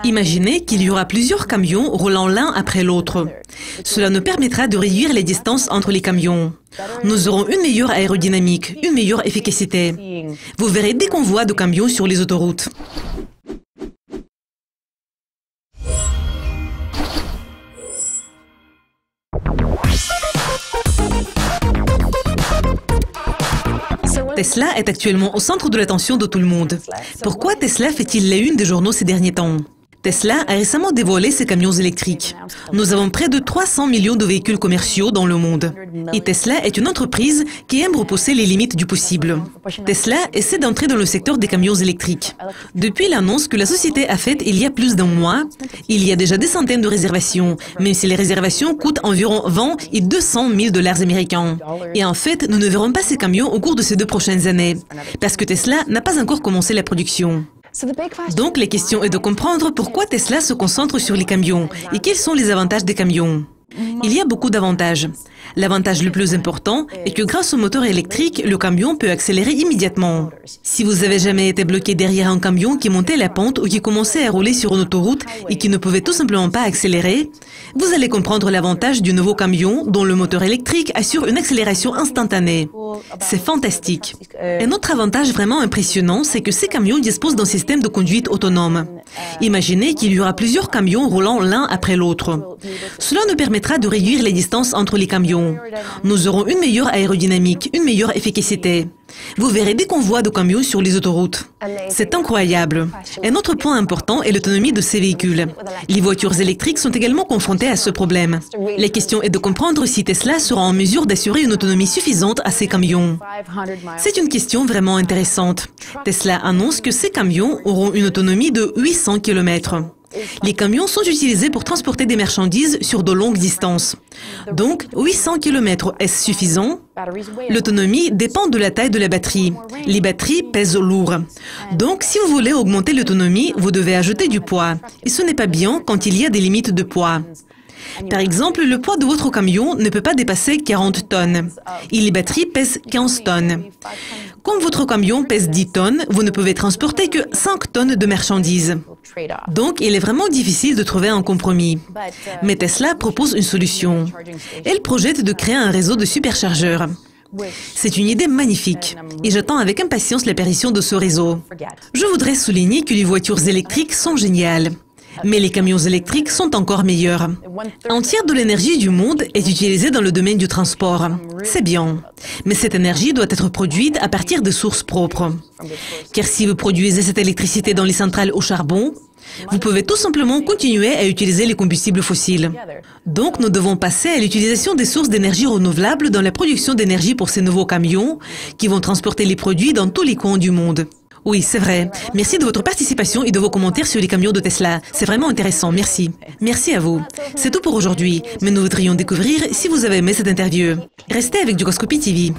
Imaginez qu'il y aura plusieurs camions roulant l'un après l'autre. Cela nous permettra de réduire les distances entre les camions. Nous aurons une meilleure aérodynamique, une meilleure efficacité. Vous verrez des convois de camions sur les autoroutes. Tesla est actuellement au centre de l'attention de tout le monde. Pourquoi Tesla fait-il la une des journaux ces derniers temps? Tesla a récemment dévoilé ses camions électriques. Nous avons près de 300 millions de véhicules commerciaux dans le monde. Et Tesla est une entreprise qui aime repousser les limites du possible. Tesla essaie d'entrer dans le secteur des camions électriques. Depuis l'annonce que la société a faite il y a plus d'un mois, il y a déjà des centaines de réservations, même si les réservations coûtent environ 20 et 200 000 $ américains. Et en fait, nous ne verrons pas ces camions au cours de ces 2 prochaines années, parce que Tesla n'a pas encore commencé la production. Donc, la question est de comprendre pourquoi Tesla se concentre sur les camions et quels sont les avantages des camions. Il y a beaucoup d'avantages. L'avantage le plus important est que grâce au moteur électrique, le camion peut accélérer immédiatement. Si vous avez jamais été bloqué derrière un camion qui montait la pente ou qui commençait à rouler sur une autoroute et qui ne pouvait tout simplement pas accélérer, vous allez comprendre l'avantage du nouveau camion dont le moteur électrique assure une accélération instantanée. C'est fantastique. Un autre avantage vraiment impressionnant, c'est que ces camions disposent d'un système de conduite autonome. Imaginez qu'il y aura plusieurs camions roulant l'un après l'autre. Cela nous permettra de réduire les distances entre les camions. Nous aurons une meilleure aérodynamique, une meilleure efficacité. Vous verrez des convois de camions sur les autoroutes. C'est incroyable. Un autre point important est l'autonomie de ces véhicules. Les voitures électriques sont également confrontées à ce problème. La question est de comprendre si Tesla sera en mesure d'assurer une autonomie suffisante à ces camions. C'est une question vraiment intéressante. Tesla annonce que ces camions auront une autonomie de 800 km. Les camions sont utilisés pour transporter des marchandises sur de longues distances. Donc, 800 km, est-ce suffisant? L'autonomie dépend de la taille de la batterie. Les batteries pèsent lourd. Donc, si vous voulez augmenter l'autonomie, vous devez ajouter du poids. Et ce n'est pas bien quand il y a des limites de poids. Par exemple, le poids de votre camion ne peut pas dépasser 40 tonnes. Et les batteries pèsent 15 tonnes. Comme votre camion pèse 10 tonnes, vous ne pouvez transporter que 5 tonnes de marchandises. Donc, il est vraiment difficile de trouver un compromis. Mais Tesla propose une solution. Elle projette de créer un réseau de superchargeurs. C'est une idée magnifique et j'attends avec impatience l'apparition de ce réseau. Je voudrais souligner que les voitures électriques sont géniales. Mais les camions électriques sont encore meilleurs. Un tiers de l'énergie du monde est utilisée dans le domaine du transport. C'est bien. Mais cette énergie doit être produite à partir de sources propres. Car si vous produisez cette électricité dans les centrales au charbon, vous pouvez tout simplement continuer à utiliser les combustibles fossiles. Donc, nous devons passer à l'utilisation des sources d'énergie renouvelables dans la production d'énergie pour ces nouveaux camions qui vont transporter les produits dans tous les coins du monde. Oui, c'est vrai. Merci de votre participation et de vos commentaires sur les camions de Tesla. C'est vraiment intéressant. Merci. Merci à vous. C'est tout pour aujourd'hui. Mais nous voudrions découvrir si vous avez aimé cette interview. Restez avec Duroscopie TV.